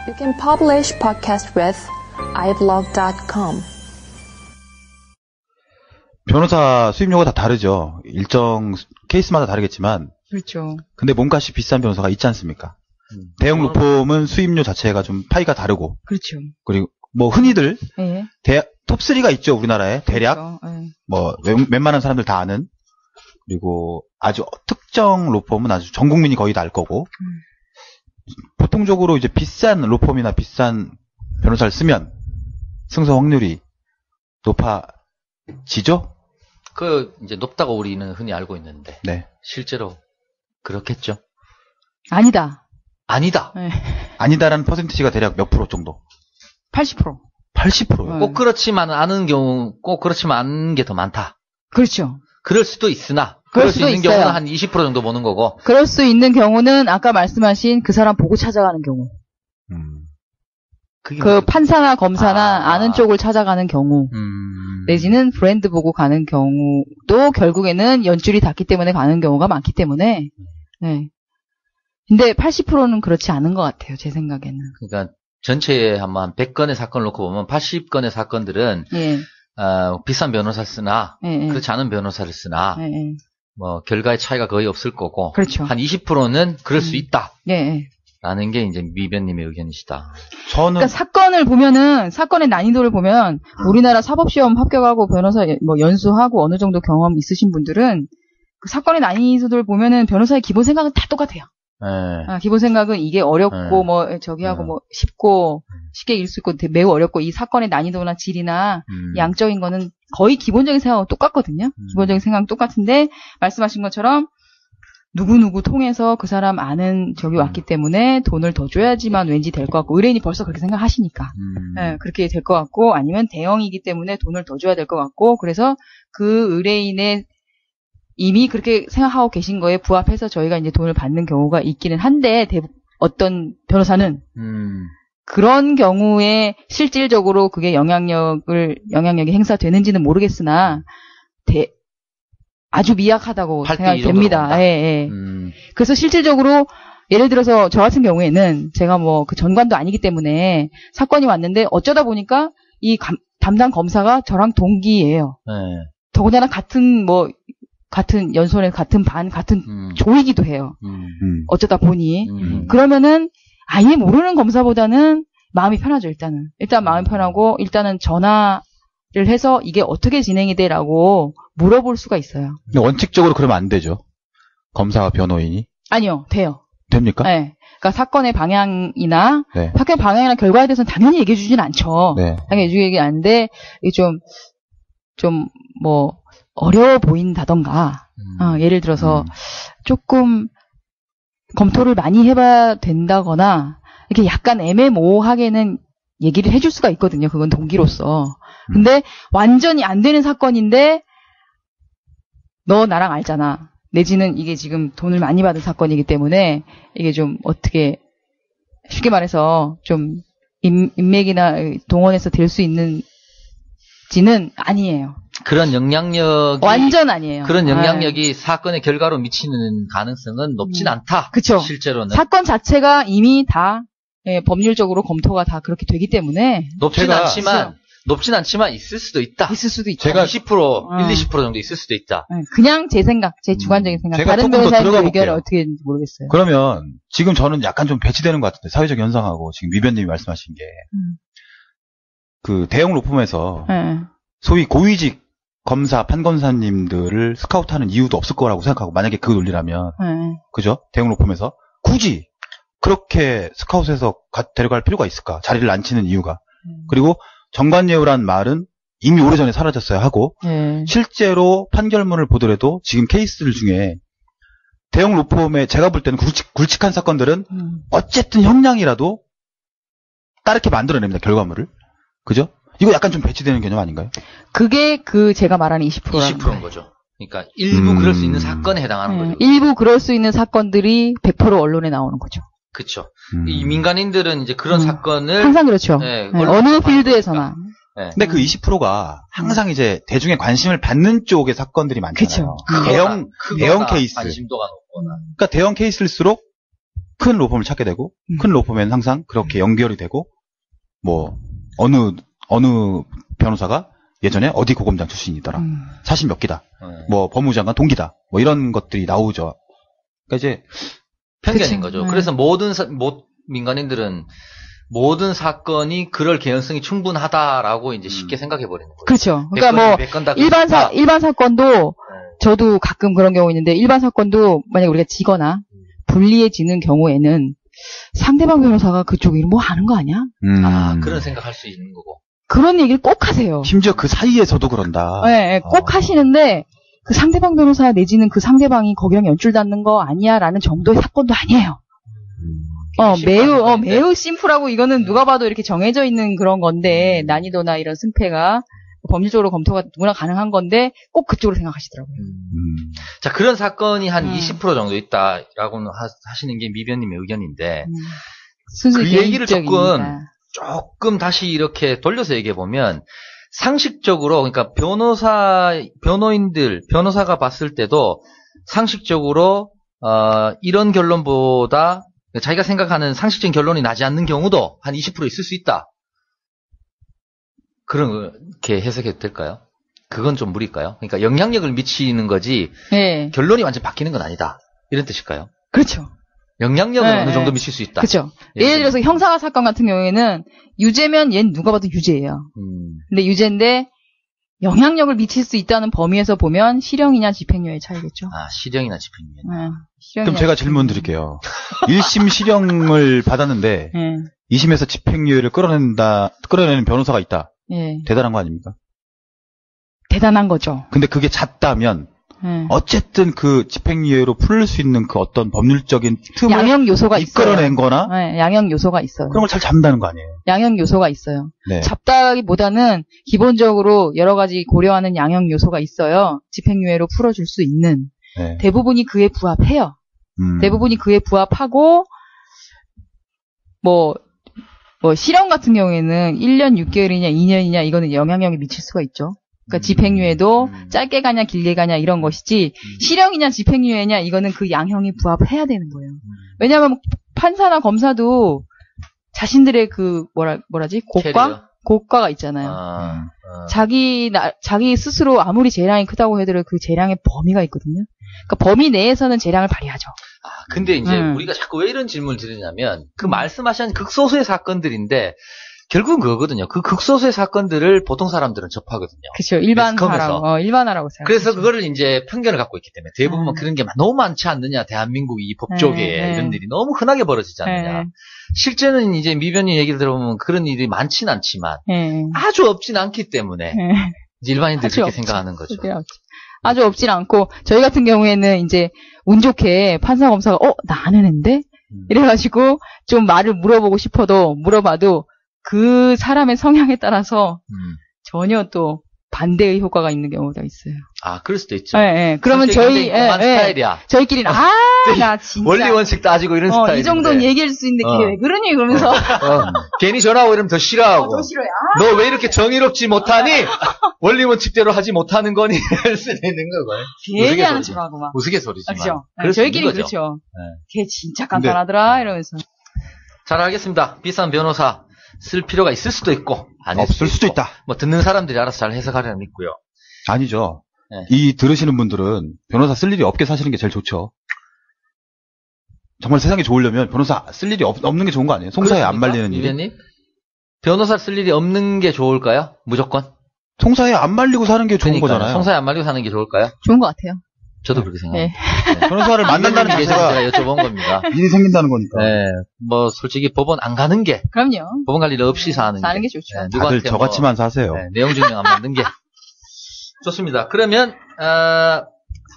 You can publish podcast with iblog.com. 변호사 수임료가 다 다르죠. 일정 케이스마다 다르겠지만. 그렇죠. 근데 몸값이 비싼 변호사가 있지 않습니까? 대형 로펌은 수임료 자체가 좀 파이가 다르고. 그렇죠. 그리고 뭐 흔히들 네. 톱3가 있죠, 우리나라에. 대략. 그렇죠. 네. 뭐 웬만한 사람들 다 아는. 그리고 아주 특정 로펌은 아주 전 국민이 거의 다 알 거고. 보통적으로 이제 비싼 로펌이나 비싼 변호사를 쓰면 승소 확률이 높아지죠? 이제 높다고 우리는 흔히 알고 있는데. 네. 실제로 그렇겠죠? 아니다. 아니다. 네. 아니다라는 퍼센티지가 대략 몇 프로 정도? 80%. 80%요? 꼭 그렇지만 않은 경우, 꼭 그렇지만 않은 게 더 많다. 그렇죠. 그럴 수도 있으나, 그럴 그럴 수 수도 있는 있어요. 경우는 한 20% 정도 보는 거고. 그럴 수 있는 경우는 아까 말씀하신 그 사람 보고 찾아가는 경우. 그게 그 판사나 검사나 아. 아는 쪽을 찾아가는 경우. 내지는 브랜드 보고 가는 경우도 결국에는 연줄이 닿기 때문에 가는 경우가 많기 때문에. 네. 근데 80%는 그렇지 않은 것 같아요, 제 생각에는. 그러니까 전체에 한 100건의 사건을 놓고 보면 80건의 사건들은 예. 비싼 변호사를 쓰나 예, 예. 그렇지 않은 변호사를 쓰나 예, 예. 뭐 결과의 차이가 거의 없을 거고 그렇죠. 한 20%는 그럴 수 있다. 예, 예. 라는 게 이제 미변님의 의견이시다. 저는 그러니까 사건을 보면은, 사건의 난이도를 보면, 우리나라 사법시험 합격하고 변호사 뭐 연수하고 어느 정도 경험 있으신 분들은, 그 사건의 난이도를 보면은 변호사의 기본 생각은 다 똑같아요. 네. 기본 생각은 이게 어렵고, 네. 뭐, 저기하고 뭐, 쉽고, 쉽게 이길 수 있고, 매우 어렵고, 이 사건의 난이도나 질이나, 양적인 거는 거의 기본적인 생각은 똑같거든요. 기본적인 생각은 똑같은데, 말씀하신 것처럼, 누구누구 통해서 그 사람 아는 적이 왔기 때문에 돈을 더 줘야지만 왠지 될 것 같고, 의뢰인이 벌써 그렇게 생각하시니까. 네, 그렇게 될 것 같고, 아니면 대형이기 때문에 돈을 더 줘야 될 것 같고, 그래서 그 의뢰인의 이미 그렇게 생각하고 계신 거에 부합해서 저희가 이제 돈을 받는 경우가 있기는 한데, 어떤 변호사는 그런 경우에 실질적으로 그게 영향력이 행사되는지는 모르겠으나, 아주 미약하다고 생각이 됩니다. 예, 예. 그래서 실질적으로 예를 들어서 저 같은 경우에는 제가 뭐 그 전관도 아니기 때문에 사건이 왔는데 어쩌다 보니까 이 담당 검사가 저랑 동기예요. 네. 더군다나 같은 연수원에 같은 반, 같은 조이기도 해요. 어쩌다 보니. 그러면은 아예 모르는 검사보다는 마음이 편하죠, 일단은. 일단 마음이 편하고 일단은 전화를 해서 이게 어떻게 진행이 돼라고 물어볼 수가 있어요. 근데 원칙적으로 그러면 안 되죠. 검사와 변호인이. 아니요, 돼요. 됩니까? 네. 그러니까 사건의 방향이나, 네. 사건의 방향이나 결과에 대해서는 당연히 얘기해 주진 않죠. 네. 당연히 얘기 안 하는데, 이게 뭐, 어려워 보인다던가, 예를 들어서, 조금, 검토를 많이 해봐야 된다거나, 이렇게 약간 애매모호하게는 얘기를 해줄 수가 있거든요. 그건 동기로서. 근데, 완전히 안 되는 사건인데, 너 나랑 알잖아. 내지는 이게 지금 돈을 많이 받은 사건이기 때문에 이게 좀 어떻게 쉽게 말해서 좀 인맥이나 동원해서 될 수 있는지는 아니에요. 그런 영향력이 완전 아니에요. 그런 영향력이 사건의 결과로 미치는 가능성은 높진 않다. 그쵸. 실제로는 사건 자체가 이미 다 법률적으로 검토가 다 그렇게 되기 때문에 높진 않지만 있을 수도 있다. 있을 수도 있다. 제가 20%, 20% 정도 있을 수도 있다. 그냥 제 생각, 제 주관적인 생각. 제가 다른 조금 더 변호사의 들어가 의견을 볼게요. 어떻게 했는지 모르겠어요. 그러면 지금 저는 약간 좀 배치되는 것 같은데 사회적 현상하고 지금 미변님이 말씀하신 게 그 대형 로펌에서 네. 소위 고위직 검사, 판검사님들을 스카우트하는 이유도 없을 거라고 생각하고 만약에 그 논리라면 네. 그죠? 대형 로펌에서 굳이 그렇게 스카우트해서 데려갈 필요가 있을까? 자리를 안 치는 이유가. 그리고 정관예우란 말은 이미 오래전에 사라졌어야 하고 네. 실제로 판결문을 보더라도 지금 케이스들 중에 대형 로펌에 제가 볼 때는 굵직한 사건들은 어쨌든 형량이라도 따르게 만들어냅니다. 결과물을. 그죠? 이거 약간 좀 배치되는 개념 아닌가요? 그게 제가 말하는 20%라는 20%인 거죠. 그러니까 일부 그럴 수 있는 사건에 해당하는 거죠. 일부 그럴 수 있는 사건들이 100% 언론에 나오는 거죠. 그렇죠. 이 민간인들은 이제 그런 사건을 항상 그렇죠. 네, 어느 필드에서나. 네. 근데 그 20%가 항상 이제 대중의 관심을 받는 쪽의 사건들이 많잖아요. 그쵸. 대형 케이스. 관심도가 높거나. 그러니까 대형 케이스일수록 큰 로펌을 찾게 되고 큰 로펌에는 항상 그렇게 연결이 되고 뭐 어느 변호사가 예전에 어디 고검장 출신이더라. 사실 몇 기다. 뭐 법무장관 동기다. 뭐 이런 것들이 나오죠. 그러니까 이제 편견인 거죠. 그래서 민간인들은 모든 사건이 그럴 개연성이 충분하다라고 이제 쉽게 생각해 버리는 거예요. 그렇죠. 그러니까 뭐 일반 사건도 저도 가끔 그런 경우 있는데 일반 사건도 만약 우리가 지거나 불리해지는 경우에는 상대방 변호사가 그쪽 일 뭐 하는 거 아니야? 그런 생각할 수 있는 거고. 그런 얘기를 꼭 하세요. 심지어 그 사이에서도 그런다. 네, 꼭 하시는데 그 상대방 변호사 내지는 그 상대방이 거기랑 연줄 닿는 거 아니야라는 정도의 사건도 아니에요. 매우 심플하고 이거는 누가 봐도 이렇게 정해져 있는 그런 건데 난이도나 이런 승패가 법률적으로 검토가 누구나 가능한 건데 꼭 그쪽으로 생각하시더라고요. 자, 그런 사건이 한 20% 정도 있다라고는 하시는 게 미변님의 의견인데 그 얘기를 조금 다시 이렇게 돌려서 얘기해 보면 상식적으로 그러니까 변호사가 봤을 때도 상식적으로 이런 결론보다 자기가 생각하는 상식적인 결론이 나지 않는 경우도 한 20% 있을 수 있다. 그렇게 해석해도 될까요? 그건 좀 무리일까요? 그러니까 영향력을 미치는 거지 네. 결론이 완전 바뀌는 건 아니다. 이런 뜻일까요? 그렇죠. 영향력은 어느 정도 미칠 수 있다. 그렇죠. 예를 들어서 형사 사건 같은 경우에는 유죄면 얘는 누가 봐도 유죄예요. 근데 유죄인데 영향력을 미칠 수 있다는 범위에서 보면 실형이냐 집행유예의 차이겠죠. 실형이나 집행유예. 그럼 제가 질문 드릴게요. 1심 실형을 받았는데 2심에서 집행유예를 끌어내는 변호사가 있다. 대단한 거 아닙니까? 대단한 거죠. 근데 그게 잦다면 어쨌든 그 집행유예로 풀릴 수 있는 그 어떤 법률적인 틈을 양형 요소가 이끌어낸 거나 양형 요소가 있어요. 그런 걸 잘 잡는다는 거 아니에요? 양형 요소가 있어요. 네. 잡다기보다는 기본적으로 여러 가지 고려하는 양형 요소가 있어요. 집행유예로 풀어줄 수 있는. 대부분이 그에 부합해요. 대부분이 그에 부합하고 뭐 실형 같은 경우에는 1년 6개월이냐 2년이냐 이거는 영향력이 미칠 수가 있죠. 그러니까 집행유예도 짧게 가냐 길게 가냐 이런 것이지 실형이냐 집행유예냐 이거는 그 양형이 부합해야 되는 거예요. 왜냐하면 판사나 검사도 자신들의 그 뭐라지 고가가 있잖아요. 자기 스스로 아무리 재량이 크다고 해도 그 재량의 범위가 있거든요. 그러니까 범위 내에서는 재량을 발휘하죠. 근데 이제 우리가 자꾸 왜 이런 질문을 드리냐면 그 말씀하신 극소수의 사건들인데 결국은 그거거든요. 그 극소수의 사건들을 보통 사람들은 접하거든요. 그렇죠. 일반화라고 생각해요. 그래서 그거를 이제 편견을 갖고 있기 때문에 대부분 그런 게 너무 많지 않느냐. 대한민국 이 법조계에 이런 일이 너무 흔하게 벌어지지 않느냐. 실제는 이제 미변인 얘기를 들어보면 그런 일이 많지는 않지만 아주 없진 않기 때문에 이제 일반인들이 그렇게 생각하는 거죠. 아주 없진 않고 저희 같은 경우에는 이제 운 좋게 판사 검사가 나 아는 앤데 이래가지고 좀 말을 물어보고 싶어도 물어봐도 그 사람의 성향에 따라서 전혀 또 반대의 효과가 있는 경우가 있어요. 그럴 수도 있죠. 그러면 스타일이야. 저희끼리는 나 진짜 원리 원칙 따지고 이런 스타일. 이 정도는 얘기할 수 있는데 걔 왜 그러니 그러면서 괜히 전화하고 이러면 더 싫어하고. 더 싫어요. 너 왜 이렇게 정의롭지 못하니? 원리 원칙대로 하지 못하는 거니? 할 수 있는 거고요. 괜히 하는 척하고 막. 우스갯소리지만. 그렇죠. 저희끼리 그렇죠. 걔 진짜 간단하더라 이러면서. 잘 알겠습니다. 비싼 변호사. 쓸 필요가 있을 수도 있고 없을 수도 있다. 뭐 듣는 사람들이 알아서 잘 해석하려면 믿고요. 아니죠. 이 들으시는 분들은 변호사 쓸 일이 없게 사시는 게 제일 좋죠. 정말 세상이 좋으려면 변호사 쓸 일이 없는 게 좋은 거 아니에요? 송사에 안 말리는 일이. 위원님? 변호사 쓸 일이 없는 게 좋을까요? 무조건? 송사에 안 말리고 사는 게 좋은 거잖아요. 송사에 안 말리고 사는 게 좋을까요? 좋은 것 같아요. 저도 그렇게 생각합니다. 변호사를 만난다는 게 제가 여쭤본 겁니다. 일이 생긴다는 거니까. 뭐 솔직히 법원 안 가는 게. 그럼요. 법원 갈 일 없이 사는 게 좋죠. 다들 저같이만 사세요. 내용 증명 안 만든 게. 좋습니다. 그러면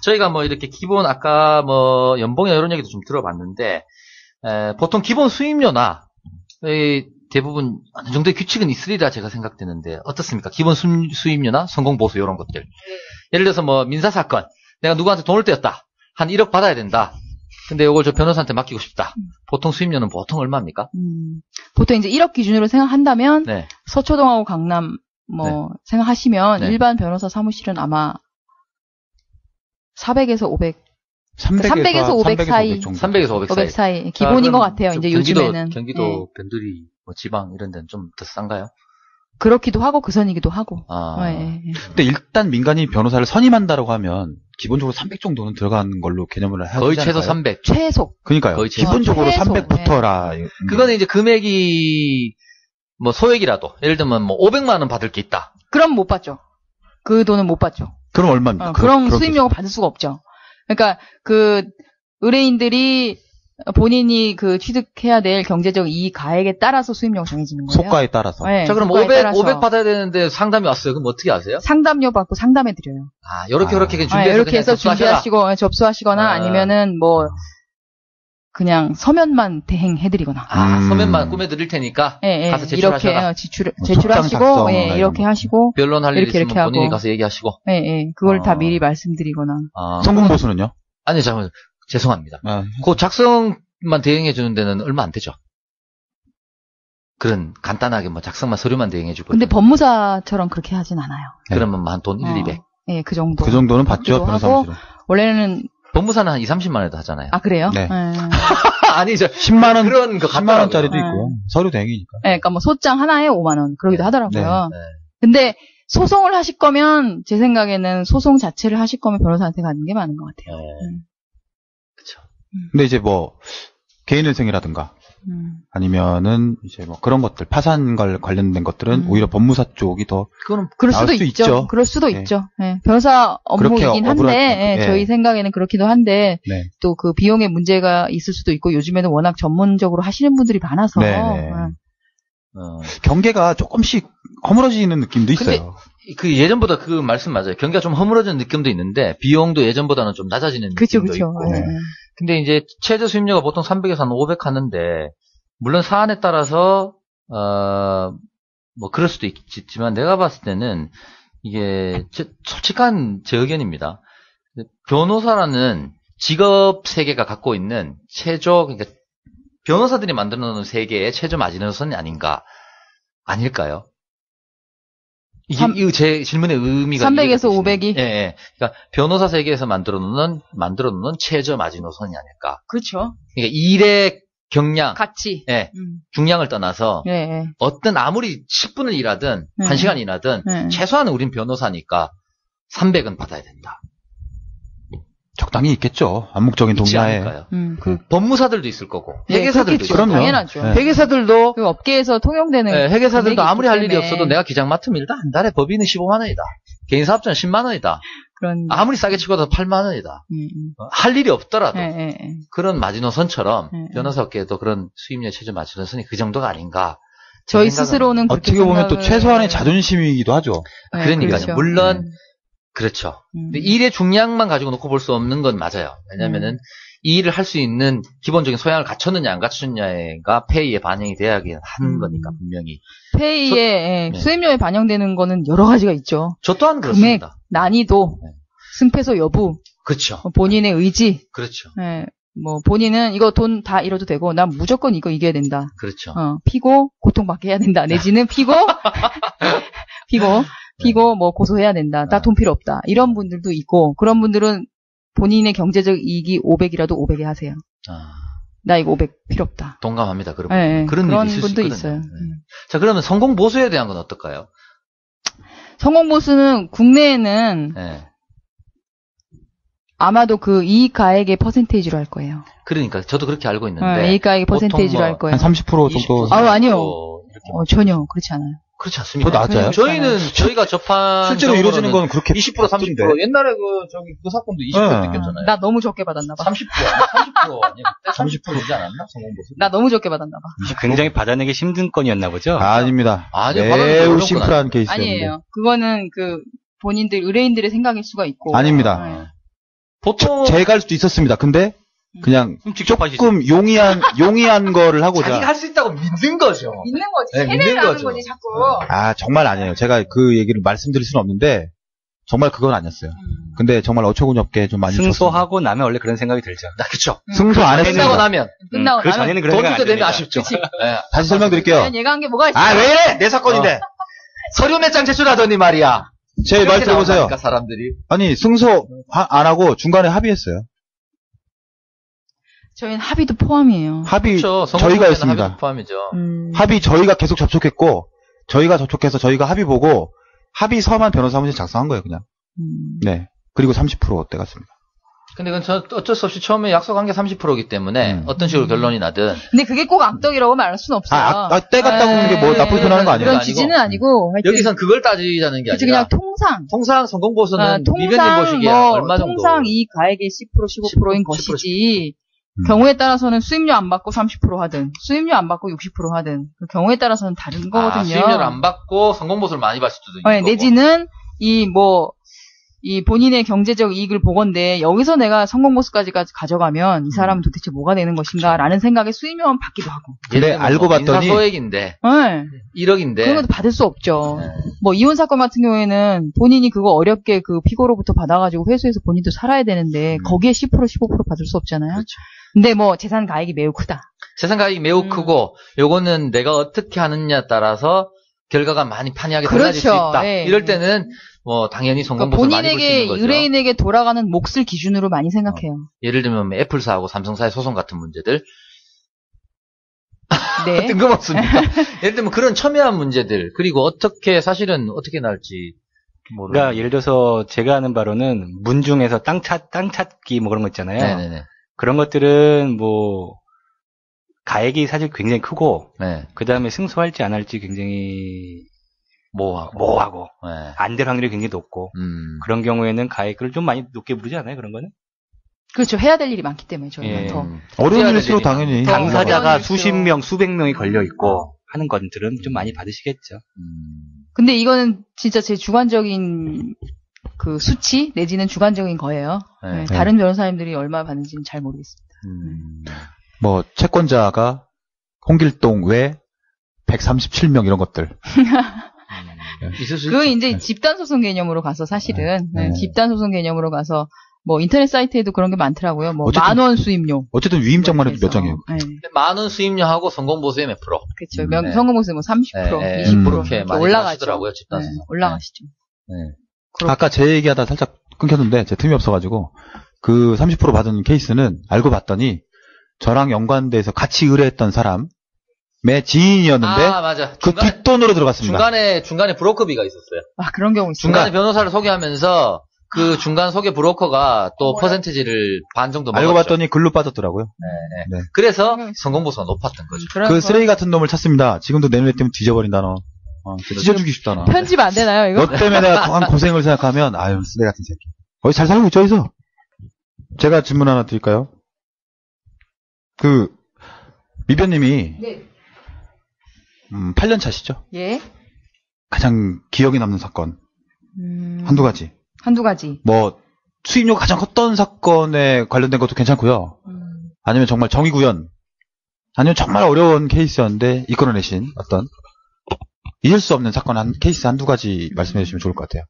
저희가 뭐 이렇게 기본 아까 뭐 연봉이나 이런 얘기도 좀 들어봤는데 보통 기본 수임료나 대부분 어느 정도의 규칙은 있으리라 제가 생각되는데 어떻습니까? 기본 수임료나 성공보수 이런 것들. 예를 들어서 뭐 민사사건. 내가 누구한테 돈을 떼었다. 한 1억 받아야 된다. 근데 이걸 저 변호사한테 맡기고 싶다. 보통 수임료는 보통 얼마입니까? 보통 이제 1억 기준으로 생각한다면 서초동하고 강남 생각하시면 일반 변호사 사무실은 아마 400에서 500 300에서 500 사이. 300에서 500 사이. 500 사이. 기본인 것 같아요. 이제 요즘에는. 경기도 네. 변두리, 뭐 지방 이런 데는 좀 더 싼가요? 그렇기도 하고 그 선이기도 하고. 아. 네. 근데 일단 민간인 변호사를 선임한다고 하면 기본적으로 300 정도는 들어가는 걸로 개념을 해야 거의 되지 최소 않을까요? 300. 최소. 그러니까요. 거의 최소. 기본적으로 최소. 300부터라. 그거는 이제 금액이 뭐 소액이라도 예를 들면 뭐 500만 원 받을 게 있다. 그럼 못 받죠. 그 돈은 못 받죠. 그럼 얼마입니까? 그런 그렇게 수임료가 받을 수가 없죠. 그러니까 그 의뢰인들이 본인이 그 취득해야 될 경제적 이익 가액에 따라서 수임료가 정해지는 거예요. 속가에 따라서. 네, 자, 그럼 속가에 500 따라서. 받아야 되는데 상담이 왔어요. 그럼 어떻게 하세요? 상담료 받고 상담해 드려요. 아, 요렇게 그냥 아, 준비해서 이렇게 해서 접수하셔라. 준비하시고 접수하시거나 아니면은 뭐 그냥 서면만 대행해드리거나. 서면만 꾸며드릴 테니까 예, 예. 가서 제출하셔라. 이렇게 속장 제출하시고 작성이나 예, 이런 이렇게 거. 하시고 변론할 일 이렇게 있으면 이렇게 본인이 하고. 가서 얘기하시고. 예, 예. 그걸 다 아. 미리 말씀드리거나. 성공보수는요? 아니, 잠깐만. 죄송합니다. 아, 그 작성만 대행해 주는 데는 얼마 안 되죠. 그런 간단하게 뭐 작성만 서류만 대행해 주고. 근데 법무사처럼 그렇게 하진 않아요. 그러면 뭐 한 돈 1, 200. 예, 그 정도. 그 정도는 받죠, 하고 변호사무실은. 원래는 법무사는 한 2, 30만 원에도 하잖아요. 아 그래요? 네. 예. 아니죠. 10만 원, 그런 거 10만 원짜리도 같더라고요. 있고요. 서류 대행이니까. 예, 그러니까 뭐 소장 하나에 5만 원 그러기도 하더라고요. 네. 근데 소송을 하실 거면 제 생각에는 소송 자체를 하실 거면 변호사한테 가는 게 맞는 것 같아요. 그렇죠. 근데 이제 뭐 개인회생이라든가 아니면은 이제 뭐 그런 것들 파산과 관련된 것들은 오히려 법무사 쪽이 더 그거는 그럴 나올 수도 수 있죠. 있죠. 그럴 수도 네. 있죠. 예, 변호사 업무이긴 그렇게 한데 억울한- 예, 저희 생각에는 그렇기도 한데 네. 또 그 비용에 문제가 있을 수도 있고 요즘에는 워낙 전문적으로 하시는 분들이 많아서 네, 네. 경계가 조금씩 허물어지는 느낌도 근데 있어요. 그 예전보다 그 말씀 맞아요. 경기가 좀 허물어지는 느낌도 있는데 비용도 예전보다는 좀 낮아지는 그렇죠, 느낌도 그렇죠. 있고. 예. 근데 이제 최저 수임료가 보통 300에서 한 500 하는데 물론 사안에 따라서 뭐 그럴 수도 있지만 내가 봤을 때는 이게 솔직한 제 의견입니다. 변호사라는 직업 세계가 갖고 있는 최저 그러니까 변호사들이 만들어 놓은 세계의 최저 마지노선이 아닐까요? 이게 제 질문의 의미가 300에서 500이? 예, 예. 그러니까 변호사 세계에서 만들어 놓는 최저 마지노선이 아닐까. 그렇죠. 그러니까 일의 경량, 같이. 예, 중량을 떠나서 예, 예. 어떤 아무리 10분을 일하든 네. 1시간 일하든 네. 최소한 우린 변호사니까 300은 받아야 된다. 적당히 있겠죠. 암묵적인 있지 동의하에. 않을까요? 그 법무사들도 있을 거고 예, 회계사들도 그렇겠죠. 있을 거고 당연하죠. 네. 회계사들도 그 업계에서 통용되는 예, 회계사들도 금액이 아무리 있기 할 일이 때문에 없어도 내가 기장 맡으면 일단 한 달에 법인은 15만 원이다. 개인 사업자는 10만 원이다. 그런 아무리 싸게 치고도 8만 원이다. 음. 할 일이 없더라도 예, 예, 예. 그런 마지노선처럼 예, 예. 변호사업계에도 그런 수임료 최저 마지노선이 그 정도가 아닌가. 제 저희 생각은. 스스로는 그렇게 어떻게 보면 또 생각을- 최소한의 자존심이기도 하죠. 네, 그러니까요. 그렇죠. 물론 그렇죠. 근데 일의 중량만 가지고 놓고 볼 수 없는 건 맞아요. 왜냐면은 이 일을 할 수 있는 기본적인 소양을 갖췄느냐 안 갖췄느냐가 페이에 반영이 돼야 하는 거니까 분명히. 페이에 예, 네. 수임료에 반영되는 거는 여러 가지가 있죠. 저 또한 금액, 그렇습니다. 난이도, 네. 승패소 여부, 그렇죠. 본인의 의지, 그렇죠. 예, 뭐 본인은 이거 돈 다 잃어도 되고 난 무조건 이거 이겨야 된다. 그렇죠. 피고 고통받게 해야 된다. 내지는 피고 뭐 고소해야 된다. 나 돈 필요 없다. 이런 분들도 있고 그런 분들은 본인의 경제적 이익이 500이라도 500에 하세요. 나 이거 500 필요 없다. 동감합니다. 그런 예, 그런 그런 일이 있을 수 분도 있거든요. 있어요. 네. 자, 그러면 성공 보수에 대한 건 어떨까요? 성공보수는 국내에는 네. 아마도 그 이익 가액의 퍼센테이지로 할 거예요. 그러니까 저도 그렇게 알고 있는데 이익 가액의 보통 퍼센테이지로 뭐 할 거예요. 한 30% 정도. 20% 아우, 아니요. 이렇게 전혀 그렇지 않아요. 그렇지 않습니다. 더 낮아요? 저희는 저희가 접한 실제로 이루어지는 건 그렇게 20% 30% 옛날에 그 사건도 20% 네. 느꼈잖아요. 나 너무 적게 받았나 봐. 30% 아니야? 30%지 않았나? 성공보수. 나 너무 적게 받았나 봐. 굉장히 받아내기 힘든 건이었나 보죠? 아닙니다. 아니요, 받아내기 매우 어려운 심플한 건 케이스였는데. 아니에요. 그거는 그 본인들 의뢰인들의 생각일 수가 있고. 아닙니다. 네. 보통 제가 할 수도 있었습니다. 근데 그냥 직접 하시죠. 조금 용이한 거를 하고자. 자기가 할 수 있다고 믿는 거죠. 믿는 거지. 네, 믿는 세뇌를 하는 거죠. 거지 자꾸. 아, 정말 아니에요. 제가 그 얘기를 말씀드릴 수는 없는데 정말 그건 아니었어요. 근데 정말 어처구니 없게 좀 많이 승소하고 나면 원래 그런 생각이 들죠. 그렇죠. 승소 안 끝나고 했습니다. 나면 끝나고 그 나면 전에는 그런 돈 생각 줄때 안 되면 듭니다. 아쉽죠. 네. 다시 설명드릴게요. 과연 얘가 한 게 뭐가 있어? 아, 왜 이래? 내 사건인데. 서류 몇 장 제출하더니 말이야. 제 말 이렇게 들어보세요. 나온다니까, 사람들이. 아니, 승소 안 하고 중간에 합의했어요. 저희는 합의도 포함이에요. 합의 그렇죠. 저희가 했습니다. 합의도 포함이죠. 합의 저희가 계속 접촉했고 저희가 접촉해서 저희가 합의 보고 합의서만 변호사 사무실 작성한 거예요, 그냥. 네. 그리고 30% 떼갔습니다. 근데 그건 어쩔 수 없이 처음에 약속한 게 30%이기 때문에 어떤 식으로 결론이 나든. 근데 그게 꼭 악덕이라고 말할 수는 없어요. 떼갔다고 하는 게 뭐 나쁘게 표현하는 거 아니에요? 그런 취지는 아니고. 하여튼 여기선 그걸 따지자는 게 그치, 아니라. 그냥 통상 성공보수는 비변님 보시기에 얼마 정도. 통상 이 가액의 10% 15%인 10%, 것이지. 경우에 따라서는 수임료 안 받고 30% 하든, 수임료 안 받고 60% 하든, 그 경우에 따라서는 다른 거거든요. 수임료를 안 받고 성공보수를 많이 받을 수도 있고. 내지는 이 본인의 경제적 이익을 보건데 여기서 내가 성공보수까지 가져가면 이 사람은 도대체 뭐가 되는 것인가라는 생각에 수임료만 받기도 하고. 근데 알고 봤더니 인사소액인데 네. 1억인데 그런 것도 받을 수 없죠. 네. 뭐 이혼 사건 같은 경우에는 본인이 그거 어렵게 그 피고로부터 받아가지고 회수해서 본인도 살아야 되는데 거기에 10% 15% 받을 수 없잖아요. 그렇죠. 근데 뭐 재산 가액이 매우 크다. 재산 가액이 매우 크고 요거는 내가 어떻게 하느냐에 따라서 결과가 많이 판이하게 달라질 수 그렇죠. 있다. 예. 이럴 때는 뭐 당연히 그러니까 성공보수를 많이 볼 수 본인에게 있는 거죠. 의뢰인에게 돌아가는 몫을 기준으로 많이 생각해요. 예를 들면 뭐 애플사하고 삼성사의 소송 같은 문제들 네. 뜬금없습니다. 예를 들면 그런 첨예한 문제들 그리고 사실은 어떻게 나올지 모르는. 그러니까 예를 들어서 제가 아는 바로는 문중에서 땅 찾기 뭐 그런 거 있잖아요. 네네네. 그런 것들은 뭐 가액이 사실 굉장히 크고 네. 그 다음에 승소할지 안 할지 굉장히 모호하고. 네. 안 될 확률이 굉장히 높고 그런 경우에는 가액을 좀 많이 높게 부르지 않아요? 그런 거는? 그렇죠. 해야 될 일이 많기 때문에 저희는 예. 더. 어려운 해야 일일수록 될 당연히 일이니까. 당사자가 어려운 수십 일이죠. 명, 수백 명이 걸려 있고 하는 것들은 좀 많이 받으시겠죠. 근데 이거는 진짜 제 주관적인 그 수치 내지는 주관적인 거예요. 네. 네, 다른 변호사님들이 얼마 받는지는 잘 모르겠습니다. 뭐 채권자가 홍길동 외 137명 이런 것들. 있을 수 그 있죠. 이제 집단 소송 개념으로 가서 사실은 네. 집단 소송 개념으로 가서 뭐 인터넷 사이트에도 그런 게 많더라고요. 뭐 어쨌든- 10,000원 수임료. 어쨌든 위임장만 해도 몇 그래서, 장이에요. 네. 만원 수임료하고 성공보수의 몇 프로. 그렇죠. 네. 성공보수 뭐 30%, 네, 20% 그렇게 이렇게 많이 올라가죠. 하시더라고요, 집단 네, 소송. 올라가시죠. 네. 그렇게. 아까 제 얘기하다 살짝 끊겼는데 제 틈이 없어가지고 그 30% 받은 케이스는 알고 봤더니 저랑 연관돼서 같이 의뢰했던 사람의 지인이었는데 맞아. 그 뒷돈으로 들어갔습니다. 중간에 브로커비가 있었어요. 아, 그런 경우 있어요. 중간에 변호사를 소개하면서 그 중간 소개 브로커가 또 퍼센티지를 반 정도 먹었죠. 알고 봤더니 글로 빠졌더라고요. 네. 네. 그래서 성공보수가 높았던 거죠. 그 쓰레기 같은 놈을 찾습니다. 지금도 내 눈에 띄면 뒤져버린다 너. 진짜 찢어주기 싶다 너. 편집 안 되나요, 이거? 너 때문에 내가 한 고생을 생각하면 아유 쓰레기 같은 새끼. 어디 잘 살고 있죠 여기서? 제가 질문 하나 드릴까요? 그 미변님이 네. 8년 차시죠? 예. 가장 기억에 남는 사건 한두 가지. 한두 가지. 뭐 수임료가 가장 컸던 사건에 관련된 것도 괜찮고요. 아니면 정말 정의구현, 아니면 정말 어려운 케이스였는데 이끌어내신 어떤 잊을 수 없는 사건 케이스 한두 가지 말씀해 주시면 좋을 것 같아요.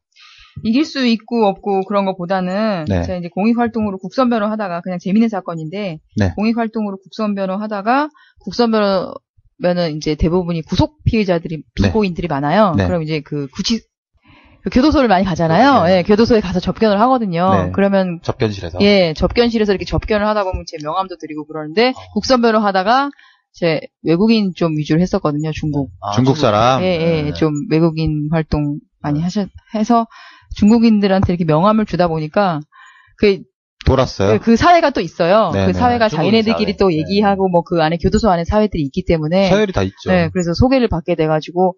이길 수 있고 없고 그런 것보다는 네. 제가 이제 공익활동으로 국선변호 하다가 그냥 재밌는 사건인데 네. 공익활동으로 국선변호 하다가 국선변호면은 이제 대부분이 구속 피해자들이 피고인들이 많아요. 네. 그럼 이제 그 교도소를 많이 가잖아요. 네. 예, 교도소에 가서 접견을 하거든요. 네. 그러면 접견실에서. 예, 접견실에서 이렇게 접견을 하다 보면 제 명함도 드리고 그러는데 국선변호 하다가 제 외국인 좀 위주로 했었거든요. 중국. 중국 사람. 예, 좀 외국인 활동 많이 해서 중국인들한테 이렇게 명함을 주다 보니까 돌았어요. 그 사회가 또 있어요. 네, 그 네. 사회가 중국인 자기네들끼리 사회. 또 얘기하고 뭐 그 안에 교도소 안에 사회들이 있기 때문에 서열이 다 있죠. 네, 그래서 소개를 받게 돼가지고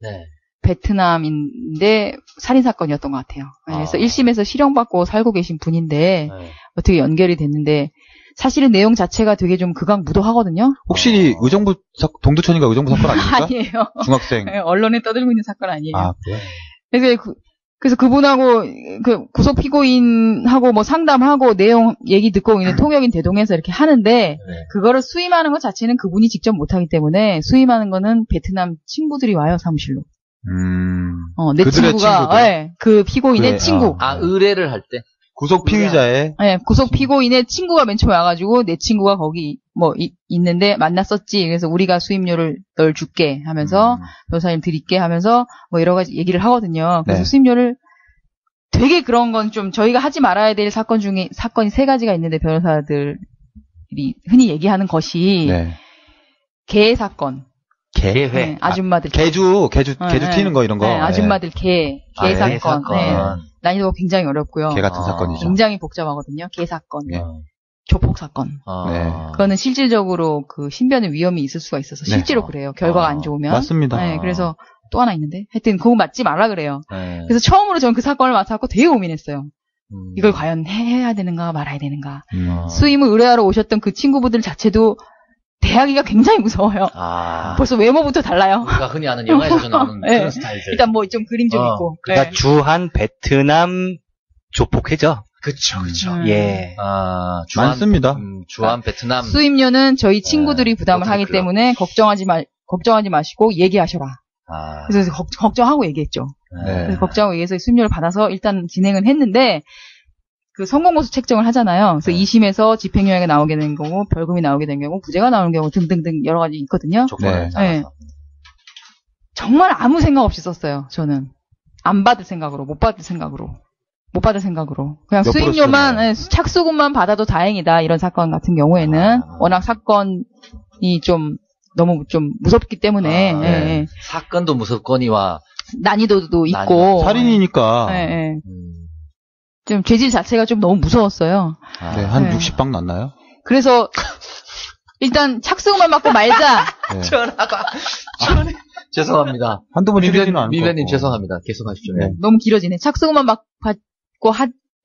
네. 베트남인데 살인 사건이었던 것 같아요. 그래서 1심에서 실형받고 살고 계신 분인데 네. 어떻게 연결이 됐는데 사실은 내용 자체가 되게 좀 극악무도하거든요. 혹시 의정부 동두천인가 의정부 사건 아닙니까? 아니에요. 중학생. 네, 언론에 떠들고 있는 사건 아니에요. 아, 그래요? 그래서 그분하고 그 구속 피고인하고 뭐 상담하고 내용 얘기 듣고 있는 통역인 대동해서 이렇게 하는데 그거를 수임하는 것 자체는 그분이 직접 못하기 때문에 수임하는 거는 베트남 친구들이 와요 사무실로. 내 그들의 친구가 친구들? 네, 그 피고인의 그래, 친구. 의뢰를 할 때. 구속 피의자의 네, 구속 피고인의 친구가 맨 처음에 와가지고 내 친구가 거기 있는데 만났었지. 그래서 우리가 수임료를 널 줄게 하면서 변호사님 드릴게 하면서 뭐 여러 가지 얘기를 하거든요. 그래서 네. 수임료를 되게 그런 건 좀 저희가 하지 말아야 될 사건이 3가지가 있는데 변호사들 흔히 얘기하는 것이 네. 개 사건. 개회. 네, 아줌마들. 개주 네, 튀는 거 이런 거. 네, 아줌마들 개 개 사건. 사건. 네. 난이도가 굉장히 어렵고요. 개 같은 아. 사건이죠. 굉장히 복잡하거든요. 개 사건. 네. 조폭 사건. 네. 그거는 실질적으로 그 신변에 위험이 있을 수가 있어서 실제로 네. 그래요. 결과가 안 좋으면. 맞습니다. 네, 그래서 또 하나 있는데 하여튼 그거 맞지 말라 그래요. 네. 그래서 처음으로 저는 그 사건을 맡아갖고 되게 고민했어요. 음. 이걸 과연 해야 되는가 말아야 되는가. 음. 수임을 의뢰하러 오셨던 그 친구분들 자체도 대하기가 굉장히 무서워요. 벌써 외모부터 달라요. 우리가 흔히 아는 영화에서 나오는 네. 그런 스타일들. 일단 뭐 좀 그림 좀 있고. 그러니까 네. 주한 베트남 조폭회죠. 그쵸. 예. 많습니다. 주한 베트남. 수임료는 저희 친구들이 부담을 로터리 하기 클럽. 때문에 걱정하지 마시고 얘기하셔라. 그래서 걱정하고 얘기했죠. 네. 그래서 걱정하고 얘기해서 수임료를 받아서 일단 진행은 했는데 그 성공보수 책정을 하잖아요. 그래서 2심에서 집행유예가 나오게 된 경우, 벌금이 나오게 된 경우, 무죄가 나오는 경우 등등등 여러 가지 있거든요. 조건을 네. 잡아서. 정말 아무 생각 없이 썼어요. 저는 안 받을 생각으로, 못 받을 생각으로 그냥 몇 수임료만 프로 착수금만 받아도 다행이다. 이런 사건 같은 경우에는 워낙 사건이 좀 너무 좀 무섭기 때문에 네. 예. 사건도 무섭거니와 난이도도 있고 살인이니까 예, 예. 좀 죄질 자체가 좀 너무 무서웠어요. 네, 한 네. 60방 났나요? 그래서 일단 착수금만 받고 말자. 네. 전화가 죄송합니다. 한두 번 찌르지는 않을 미변님 것 같고. 죄송합니다. 계속하십시오. 네. 너무 길어지네. 착수금만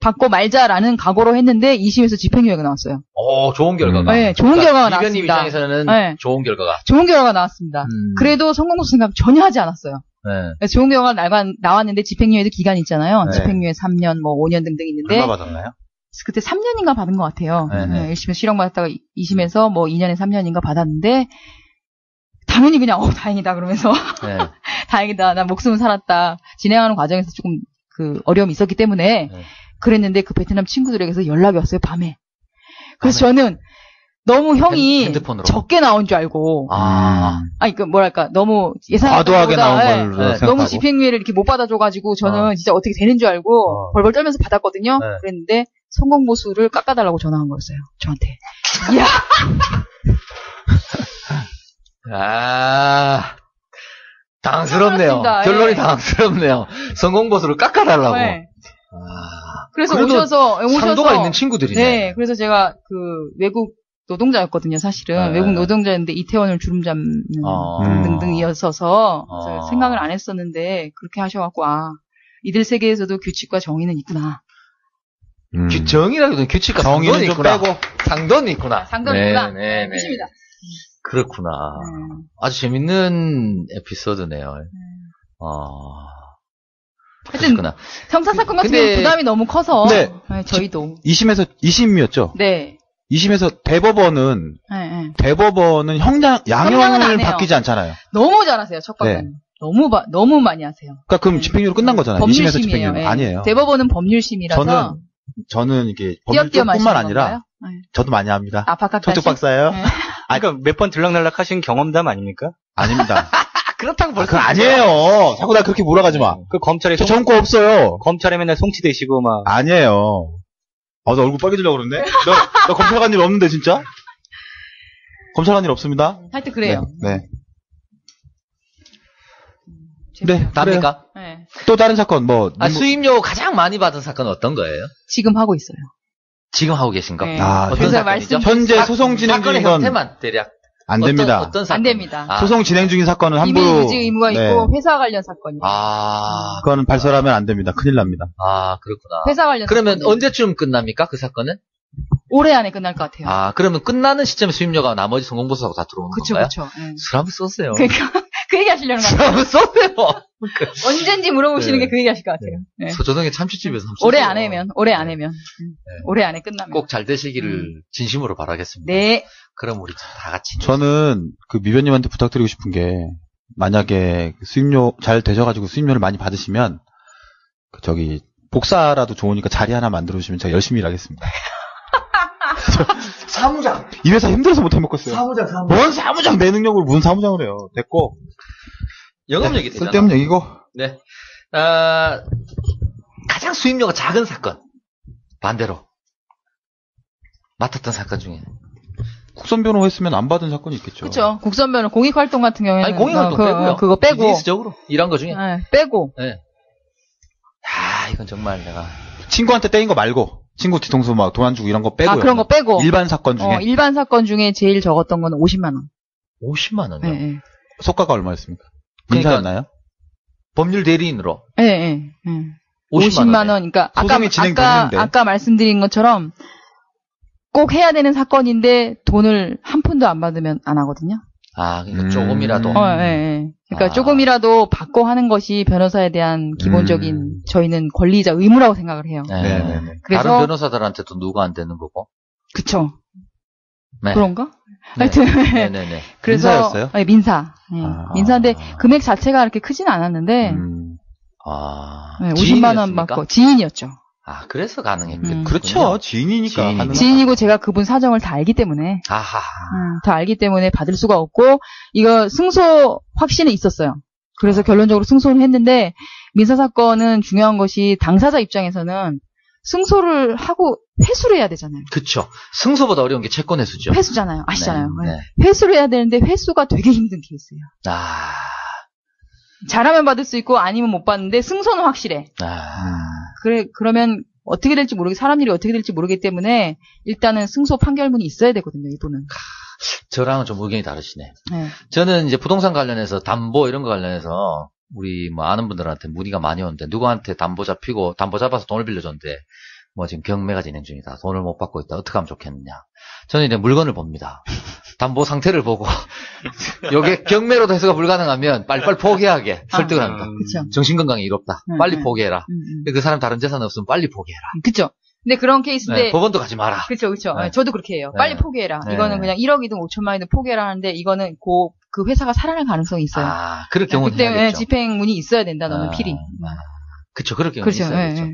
받고 말자라는 각오로 했는데 2심에서 집행유예가 나왔어요. 오, 좋은 결과가. 네, 좋은 결과가 미변님 나왔습니다. 입장에서는 네. 좋은 결과가. 좋은 결과가 나왔습니다. 그래도 성공보수 생각 전혀 하지 않았어요. 네. 그래서 좋은 결과가 나왔는데 집행유예도 기간이 있잖아요. 네. 집행유예 3년, 뭐 5년 등등 있는데 얼마 받았나요? 그때 3년인가 받은 것 같아요. 네, 네. 1심에서 실형받았다가 2심에서 뭐 2년에 3년인가 받았는데 당연히 그냥 다행이다 그러면서 네. 다행이다. 나 목숨은 살았다. 진행하는 과정에서 조금 그 어려움이 있었기 때문에 네. 그랬는데 그 베트남 친구들에게서 연락이 왔어요. 밤에. 그래서 저는 너무 형이 핸드폰으로. 적게 나온 줄 알고 아니 그 뭐랄까 너무 과도하게 나온 예상보다 걸로 생각하고. 너무 집행유예를 이렇게 못 받아줘가지고 저는 진짜 어떻게 되는 줄 알고 벌벌 떨면서 받았거든요. 네. 그랬는데 성공보수를 깎아달라고 전화한 거였어요. 저한테. 이야. 당황스럽네요. 그렇습니다. 결론이 예. 당황스럽네요. 성공보수를 깎아달라고. 네. 그래서 그래도 오셔서 상도가 있는 친구들이네. 네, 그래서 제가 그 외국 노동자였거든요, 사실은. 네. 외국 노동자였는데 이태원을 주름 잡는 등등이었어서 그래서 생각을 안 했었는데 그렇게 하셔갖고 이들 세계에서도 규칙과 정의는 있구나. 정의라기보다는 규칙과 정의는 상도는 좀 있구나. 빼고. 상도는 있구나. 상도는 있구나. 네. 끝입니다. 그렇구나. 아주 재밌는 에피소드네요. 하여튼 그렇구나. 형사사건 같은 근데- 경우 부담이 너무 커서 네. 네, 저희도 2심이었죠? 네. 2심에서 대법원은 네. 양형을 형량은 안 해요. 바뀌지 않잖아요. 너무 잘하세요, 첫 번째는. 너무 많이 하세요. 그러니까 그럼 집행유예로 끝난 거잖아요. 2심에서 법률심이에요. 집행유예. 예. 아니에요. 대법원은 법률심이라서 저는 이게 띄엄띄엄 법률뿐만 하시는 아니라 건가요? 네. 저도 많이 합니다. 박학다시? 청쪽 박사예요? 네. 그러니까 몇 번 들락날락 하신 경험담 아닙니까? 아닙니다. 그렇다고 볼 수 그건 아니에요. 자꾸 나 그렇게 몰아가지 마. 그 검찰에 저 전과 없어요. 검찰에 맨날 송치되시고 막. 아니에요. 나 얼굴 빨개지려고 그러네? 나 검찰 간 일 없는데, 진짜? 검찰 간 일 없습니다. 하여튼 그래요. 네. 네, 답니까? 네. 또 다른 사건, 수임료 가장 많이 받은 사건은 어떤 거예요? 지금 하고 있어요. 지금 하고 계신 거? 네. 아, 어떤 그래서 사건이죠? 현재 소송 진행 사건의 중인 건 형태만 대략 안 됩니다. 어떤 사건? 안 됩니다. 소송 진행 중인 사건은 함부로. 이미 유지 의무가 네. 있고 회사 관련 사건이에요. 그거는 발설하면 안 됩니다. 큰일 납니다. 그렇구나. 회사 관련 그러면 사건이에요. 언제쯤 끝납니까? 그 사건은? 올해 안에 끝날 것 같아요. 그러면 끝나는 시점에 수임료가 나머지 성공보수하고 다 들어오는 그쵸, 건가요? 그쵸. 네. 술 한번 쏘세요. 그러니까 그 얘기 하시려는 것 술 같아요. 한번 쏘세요. 언젠지 물어보시는 네. 게 그 얘기 하실 것 같아요. 네. 서초동의 참치집에서 한번 올해 쏘세요. 안에면. 올해 안에 끝나면. 꼭 잘 되시기를 진심으로 바라겠습니다. 네. 그럼 우리 다 같이. 저는 그 미변님한테 부탁드리고 싶은 게, 만약에 수임료 잘 되셔가지고 수임료를 많이 받으시면, 복사라도 좋으니까 자리 하나 만들어주시면 제가 열심히 일하겠습니다. 사무장! 이 회사 힘들어서 못 해먹겠어요. 사무장. 뭔 사무장 내 능력으로 무슨 사무장을 해요. 됐고. 영업력이 되잖아. 쓸데없는 얘기고. 네. 가장 수임료가 작은 사건. 반대로. 맡았던 사건 중에. 국선변호 했으면 안 받은 사건이 있겠죠. 그렇죠. 국선변호 공익활동 같은 경우에는 아니, 공익활동 빼고요. 그거 빼고 비즈니스적으로 일한 거 중에. 네, 빼고. 네. 이건 정말 내가 친구한테 떼인 거 말고 친구 뒤통수 막 돈 안 주고 이런 거 빼고요. 그런 거 빼고. 일반 사건 중에 일반 사건 중에 제일 적었던 건 50만 원. 50만 원이요. 네. 속가가 얼마였습니까? 그러니까 민사였나요? 법률 대리인으로 네. 50만 원. 그러니까 소송이 진행됐는데. 아까 말씀드린 것처럼 꼭 해야 되는 사건인데 돈을 한 푼도 안 받으면 안 하거든요. 그러니까 조금이라도. 그러니까 조금이라도 받고 하는 것이 변호사에 대한 기본적인 저희는 권리자 의무라고 생각을 해요. 네. 그래서 다른 변호사들한테도 누가 안 되는 거고. 그쵸. 네. 그런가? 네. 하여튼 네네네. 그래서 민사였어요? 네, 민사. 민사인데 금액 자체가 그렇게 크지는 않았는데 50만 원 받고 지인이었죠. 그래서 가능했군요. 그렇죠. 지인이니까. 가능하다. 지인이고 제가 그분 사정을 다 알기 때문에 다 알기 때문에 받을 수가 없고 이거 승소 확신은 있었어요. 그래서 결론적으로 승소를 했는데 민사 사건은 중요한 것이 당사자 입장에서는 승소를 하고 회수를 해야 되잖아요. 그렇죠. 승소보다 어려운 게 채권 회수죠. 회수잖아요. 아시잖아요. 네. 회수를 해야 되는데 회수가 되게 힘든 케이스예요. 잘하면 받을 수 있고 아니면 못 받는데 승소는 확실해. 그러면 어떻게 될지 사람 일이 어떻게 될지 모르기 때문에 일단은 승소 판결문이 있어야 되거든요, 이분은. 저랑은 좀 의견이 다르시네. 네. 저는 이제 부동산 관련해서 담보 이런 거 관련해서 우리 뭐 아는 분들한테 문의가 많이 오는데 누구한테 담보 잡아서 돈을 빌려줬는데 뭐 지금 경매가 진행 중이다. 돈을 못 받고 있다. 어떻게 하면 좋겠느냐. 저는 이제 물건을 봅니다. 담보 상태를 보고 요게 경매로도 해소가 불가능하면 빨리빨리 포기하게 설득을 합니다. 그쵸. 정신건강이 이롭다. 빨리 포기해라. 그 사람 다른 재산 없으면 빨리 포기해라. 그쵸. 근데 그런 케이스인데. 네, 법원도 가지 마라. 그쵸. 네. 저도 그렇게 해요. 빨리 포기해라. 네. 이거는 그냥 1억이든 5천만이든 포기해라 하는데 이거는 그 회사가 살아날 가능성이 있어요. 그럴 경우는 그때 해야겠죠. 집행문이 있어야 된다. 너는 필히. 그쵸. 그럴 경우는 있어야겠죠.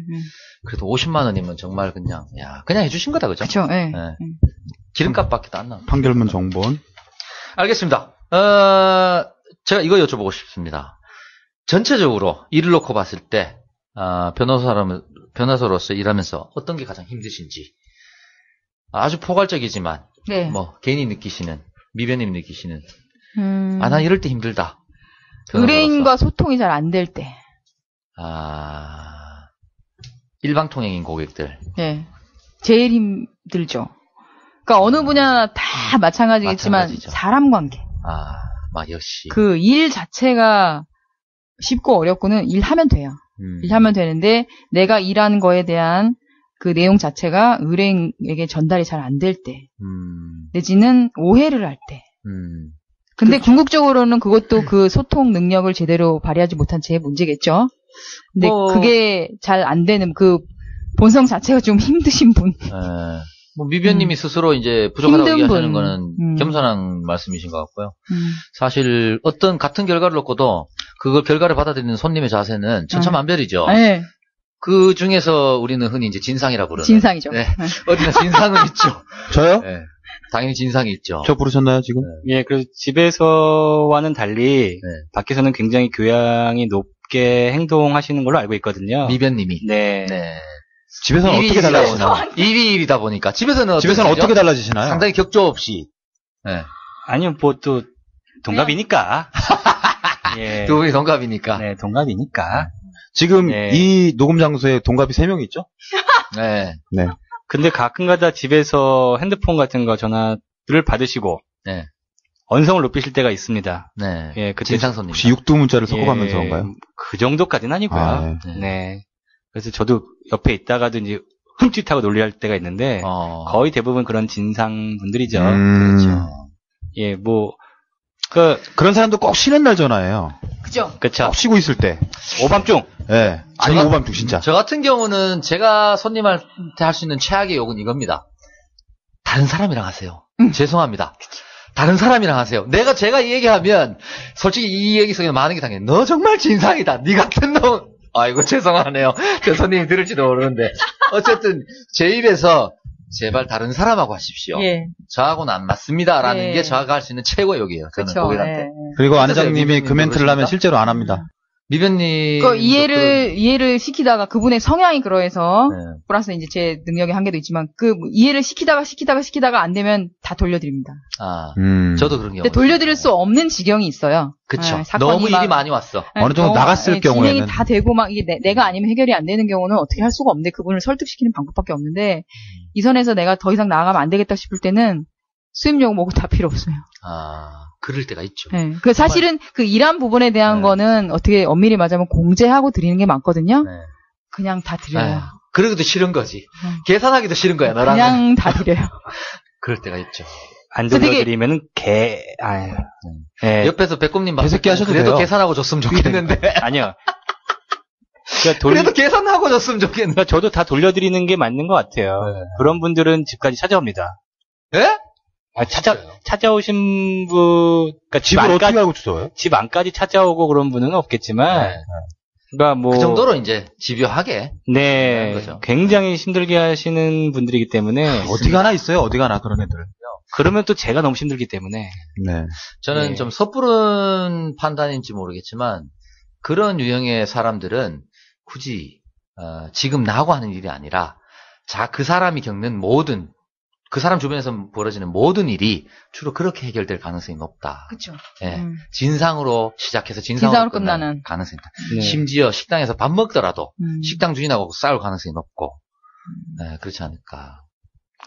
그래도 50만 원이면 정말 그냥 해주신 거다, 그죠? 그쵸. 기름값밖에 안 나. 판결문 정본. 알겠습니다. 제가 이거 여쭤보고 싶습니다. 전체적으로 일을 놓고 봤을 때, 변호사로서 일하면서 어떤 게 가장 힘드신지. 아주 포괄적이지만, 네. 뭐, 개인이 느끼시는, 미변님이 느끼시는, 난 이럴 때 힘들다. 의뢰인과 소통이 잘 안 될 때. 일방통행인 고객들. 네. 제일 힘들죠. 그러니까 어느 분야나 다 마찬가지겠지만 마찬가지죠. 사람 관계. 역시. 그 일 자체가 쉽고 어렵고는 일하면 돼요. 일하면 되는데 내가 일하는 거에 대한 그 내용 자체가 의뢰인에게 전달이 잘 안 될 때. 내지는 오해를 할 때. 근데 궁극적으로는 그것도 그 소통 능력을 제대로 발휘하지 못한 제 문제겠죠. 근데 그게 잘 안 되는 그 본성 자체가 좀 힘드신 분. 뭐 미변님이 스스로 이제 부족하다고 얘기하시는 거는 겸손한 말씀이신 것 같고요. 사실 어떤 같은 결과를 놓고도 그걸 결과를 받아들이는 손님의 자세는 천차만별이죠. 네. 그 중에서 우리는 흔히 이제 진상이라 부르는. 진상이죠. 네. 어디나 진상은 있죠. 저요? 네. 당연히 진상이 있죠. 저 부르셨나요, 지금? 예, 그래서 집에서와는 달리 밖에서는 굉장히 교양이 높게 행동하시는 걸로 알고 있거든요. 미변님이. 네. 집에서는 어떻게 달라지시나요? 일이다 보니까. 집에서는 어떻게 달라지시나요? 상당히 격조 없이. 네. 아니요, 뭐 또 동갑이니까. 예. 두 분이 동갑이니까. 네, 동갑이니까. 지금 이 녹음 장소에 동갑이 3명 있죠? 네. 근데 가끔가다 집에서 핸드폰 같은 거 전화를 받으시고 언성을 높이실 때가 있습니다. 네. 예, 그때 진상 손님. 혹시 육두문자를 섞어가면서인가요? 그 정도까지는 아니고요. 네. 그래서 저도 옆에 있다가도 이제 흠칫하고 놀랄 때가 있는데 거의 대부분 그런 진상 분들이죠. 그렇죠. 예, 뭐 그런 사람도 꼭 쉬는 날 전화해요. 그죠? 그쵸. 꼭 쉬고 있을 때. 오밤중. 예. 아니 오밤중 진짜. 저 같은 경우는 제가 손님한테 할 수 있는 최악의 욕은 이겁니다. 다른 사람이랑 하세요. 죄송합니다. 다른 사람이랑 하세요. 제가 이 얘기하면 솔직히 이 얘기 속에 많은 게 당연히 너 정말 진상이다. 네 같은 놈. 아이고 죄송하네요. 저 손님이 들을지도 모르는데 어쨌든 제 입에서 제발 다른 사람하고 하십시오. 저하고는 안 맞습니다라는 게 저가 할 수 있는 최고의 욕이에요. 저는 고객한테. 그리고 안장님이 그 멘트를 하면 실제로 안 합니다. 미변님. 이해를 시키다가 그분의 성향이 그러해서, 플러스 이제 제 능력의 한계도 있지만, 이해를 시키다가 안 되면 다 돌려드립니다. 저도 그런 경우. 근데 돌려드릴 수 없는 지경이 있어요. 그쵸. 너무 일이 많이 왔어. 어느 정도 나갔을 경우에는. 진행이 다 되고 이게 내가 아니면 해결이 안 되는 경우는 어떻게 할 수가 없는데, 그분을 설득시키는 방법밖에 없는데, 이 선에서 내가 더 이상 나아가면 안 되겠다 싶을 때는, 수입료고 뭐고 다 필요 없어요. 그럴 때가 있죠. 네. 사실은 그 일한 부분에 대한 거는 어떻게 엄밀히 말하자면 공제하고 드리는 게 많거든요. 그냥 다 드려요. 그러기도 싫은 거지. 계산하기도 싫은 거야, 너랑. 그냥 다 드려요. 그럴 때가 있죠. 안 돌려드리면은 옆에서 백곰님 개새끼 하셔도 그래도 돼요. 계산하고 줬으면 좋겠는데. 아니요. 그래도 계산하고 줬으면 좋겠는데. 저도 다 돌려드리는 게 맞는 것 같아요. 그런 분들은 집까지 찾아옵니다. 예? 찾아오신 분, 그러니까 집을 어떻게 알고 찾아와요? 집 안까지 찾아오고 그런 분은 없겠지만, 그러니까 뭐. 그 정도로 이제 집요하게. 네. 거죠. 굉장히 힘들게 하시는 분들이기 때문에. 어디 가나 있어요, 어디 가나, 그런 애들. 그러면 또 제가 너무 힘들기 때문에. 네. 저는 좀 섣부른 판단인지 모르겠지만, 그런 유형의 사람들은 굳이, 지금 나하고 하는 일이 아니라, 그 사람이 겪는 모든, 그 사람 주변에서 벌어지는 모든 일이 주로 그렇게 해결될 가능성이 높다. 그렇죠. 예. 진상으로 시작해서 진상으로 끝나는 가능성이 있다. 네. 심지어 식당에서 밥 먹더라도 식당 주인하고 싸울 가능성이 높고, 네, 그렇지 않을까.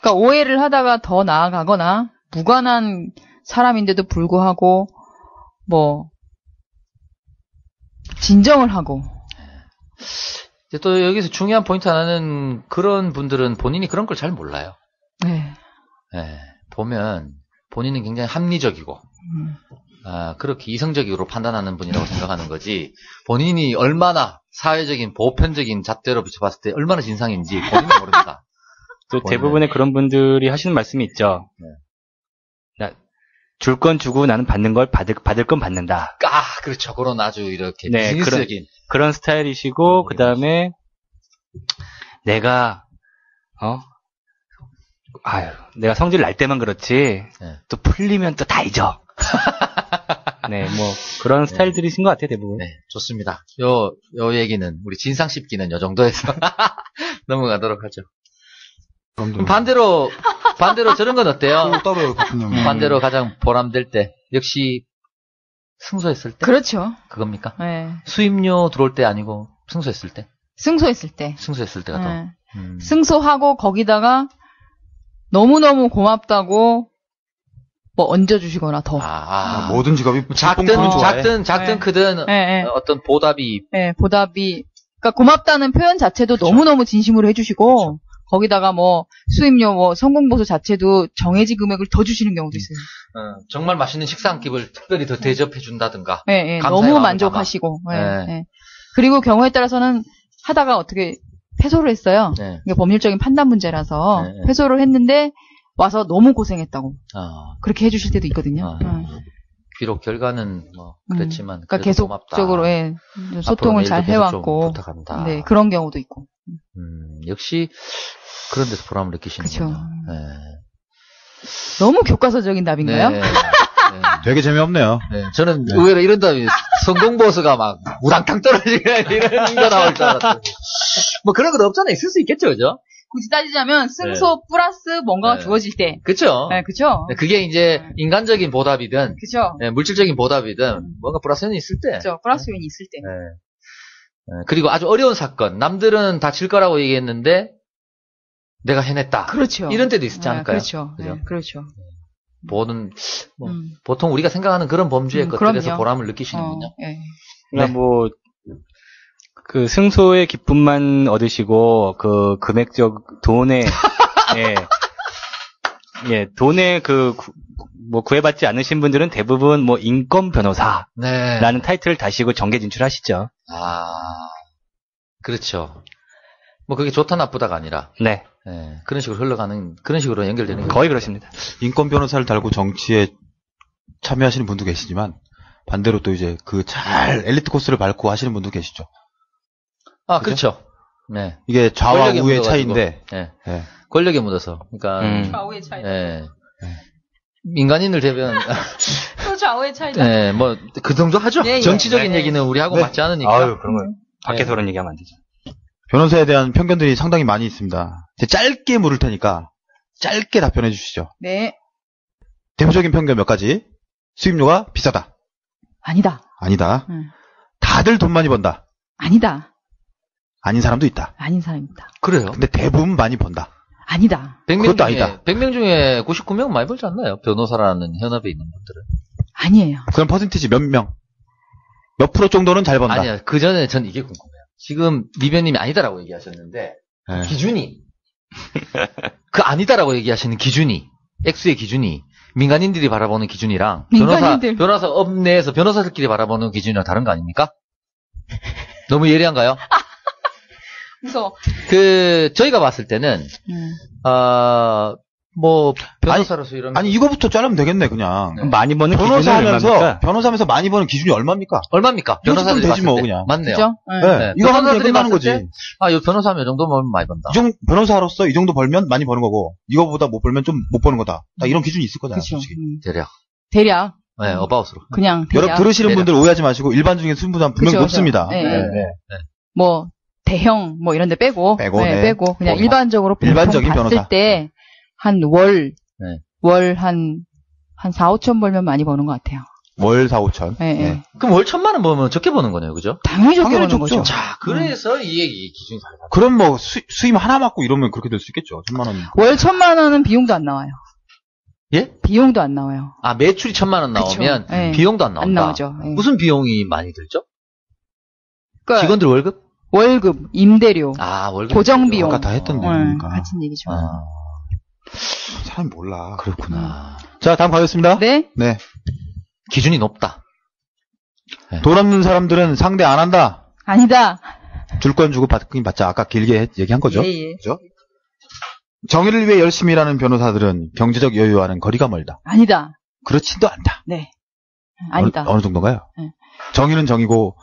그러니까 오해를 하다가 더 나아가거나 무관한 사람인데도 불구하고 진정을 하고. 이제 또 여기서 중요한 포인트 하나는 그런 분들은 본인이 그런 걸 잘 몰라요. 네. 네, 보면 본인은 굉장히 합리적이고 그렇게 이성적으로 판단하는 분이라고 생각하는 거지 본인이 얼마나 사회적인 보편적인 잣대로 비춰봤을 때 얼마나 진상인지 본인은 모릅니다. 또 대부분의 그런 분들이 하시는 말씀이 있죠. 줄 건 주고 나는 받는 걸 받을 건 받는다. 그렇죠. 그런 아주 이렇게 네, 비즈니스적인 그런 스타일이시고 그 다음에 내가 내가 성질 날 때만 그렇지 또 풀리면 또 다 잊어. 네, 뭐 그런 스타일들이신 것 같아요, 대부분. 네, 좋습니다. 요 얘기는 우리 진상 씹기는 요 정도에서 넘어가도록 하죠. 그럼 반대로 저런 건 어때요? 반대로 가장 보람될 때 역시 승소했을 때? 그렇죠. 그겁니까? 네. 수입료 들어올 때 아니고 승소했을 때? 승소했을 때가 더. 승소하고 거기다가 너무너무 고맙다고 얹어주시거나 더. 모든 직업이 작든 크든 어떤 보답이. 네, 보답이. 그러니까 고맙다는 표현 자체도 그렇죠. 너무너무 진심으로 해주시고 그렇죠. 거기다가 수입료 성공보수 자체도 정해진 금액을 더 주시는 경우도 있어요. 정말 맛있는 식사 한 끼를 특별히 더 대접해 준다든가. 네, 너무 만족하시고. 네. 그리고 경우에 따라서는 하다가 어떻게 패소를 했어요. 네. 이게 법률적인 판단 문제라서 패소를 했는데 와서 너무 고생했다고 그렇게 해주실 때도 있거든요. 비록 결과는 그랬지만 그러니까 계속적으로 소통을 잘 해왔고 부탁한다. 네, 그런 경우도 있고. 역시 그런 데서 보람을 느끼시는군요. 네. 너무 교과서적인 답인가요? 네. 되게 재미없네요. 네. 저는 의외로 이런 답이 성공보수가 막 우당탕 떨어지는 이런 거 나올 줄 알았어요. 그런 건 없잖아요. 있을 수 있겠죠, 그죠? 굳이 따지자면 승소 플러스 뭔가가 주어질 때. 그쵸. 네, 그쵸. 네, 그게 이제 인간적인 보답이든. 그쵸. 네, 물질적인 보답이든 뭔가 플러스 요인이 있을 때. 그쵸. 플러스 요인이 있을 때. 네. 그리고 아주 어려운 사건. 남들은 다 질 거라고 얘기했는데 내가 해냈다. 그렇죠. 이런 때도 있지 않을까요? 그렇죠. 그죠? 네, 그렇죠. 보통 우리가 생각하는 그런 범주의 것들에서 보람을 느끼시는군요. 그러니까 그 승소의 기쁨만 얻으시고 그 금액적 돈에 돈에 구애받지 않으신 분들은 대부분 인권 변호사라는 타이틀을 다시고 정계 진출하시죠. 그렇죠. 그게 좋다 나쁘다가 아니라 그런 식으로 흘러가는 그런 식으로 연결되는 거의 그렇습니다. 인권 변호사를 달고 정치에 참여하시는 분도 계시지만 반대로 또 이제 엘리트 코스를 밟고 하시는 분도 계시죠. 그렇죠. 네. 이게 좌와 우의 차이인데. 권력에 묻어서. 그러니까. 좌우의 차이. 네. 민간인을 대변. 또 좌우의 차이다. 네, 뭐, 그 정도 하죠. 예, 예. 정치적인 네. 얘기는 우리하고 네. 맞지 않으니까. 아유, 그런 거. 밖에서 그런 얘기하면 안 되죠. 변호사에 대한 편견들이 상당히 많이 있습니다. 짧게 물을 테니까 짧게 답변해 주시죠. 네. 대표적인 편견 몇 가지. 수입료가 비싸다. 아니다. 아니다. 응. 다들 돈 많이 번다. 아니다. 아닌 사람도 있다. 아닌 사람입니다. 그래요. 근데 대부분 많이 번다. 아니다. 100명 그것도 중에, 아니다. 100명 중에 99명 많이 벌지 않나요? 변호사라는 현업에 있는 분들은. 아니에요. 그럼 퍼센티지 몇 명? 몇 프로 정도는 잘 번다. 아니야. 그 전에 전 이게 궁금해요. 지금 미변님이 아니다라고 얘기하셨는데, 네. 기준이. 그 아니다라고 얘기하시는 기준이. 액수의 기준이. 민간인들이 바라보는 기준이랑 민간인들. 변호사 업 내에서 변호사들끼리 바라보는 기준이랑 다른 거 아닙니까? 너무 예리한가요? 무서워. 저희가 봤을 때는, 뭐, 변호사로서 이런. 아니 이거부터 자르면 되겠네 그냥. 그럼 많이 버는 기준은 얼마입니까? 변호사하면서 많이 버는 기준이 얼마입니까? 얼마입니까? 이거 변호사들이 되지 봤을 뭐 때. 그냥. 맞네요. 그죠? 네. 네. 이거 하면 변호사들이 끝나는 봤을 거지. 때, 이 변호사면 이 정도 벌면 많이 번다. 변호사로서 이 정도 벌면 많이 버는 거고 이거보다 못 벌면 좀 못 버는 거다. 딱 이런 기준이 있을 거잖아. 그죠. 솔직히. 대략. 대략. 네, 어바웃으로. 그냥 대략. 여러분 들으시는 분들 오해하지 마시고 일반 중에 수준보다 분명히 그쵸, 높습니다. 그쵸. 네. 뭐 대형 뭐 이런 데 빼고 네. 빼고 그냥 뭐, 일반적으로 보통 일반적인 봤을 변호사. 때 한 월 네. 한 4, 5천 벌면 많이 버는 것 같아요. 월 4, 5천. 네, 네. 네. 그럼 월 1,000만 원 벌면 적게 버는 거네요, 그죠? 당연히 적게 당연히 버는 적죠. 거죠. 자, 그래서 이 얘기 기준이 다르다. 그럼 뭐 수임 하나 맞고 이러면 그렇게 될 수 있겠죠. 1,000만 원. 월 1,000만 원은 비용도 안 나와요. 예? 비용도 안 나와요. 아, 매출이 1,000만 원 그쵸. 나오면 네. 비용도 안 나온다. 안 나오죠. 네. 무슨 비용이 많이 들죠? 그러니까 직원들 월급? 월급, 임대료, 아, 월급. 고정 비용. 아까 다 했던 네, 얘기니까. 같은 얘기죠. 사람이 몰라. 그렇구나. 자, 다음 가겠습니다. 네? 네. 기준이 높다. 돈 없는 사람들은 상대 안 한다. 아니다. 줄 건 주고 받긴 받자. 아까 길게 얘기한 거죠. 예, 예. 그죠? 정의를 위해 열심히 일하는 변호사들은 경제적 여유와는 거리가 멀다. 아니다. 그렇지도 않다. 네. 아니다. 어느 정도인가요? 네. 정의는 정의고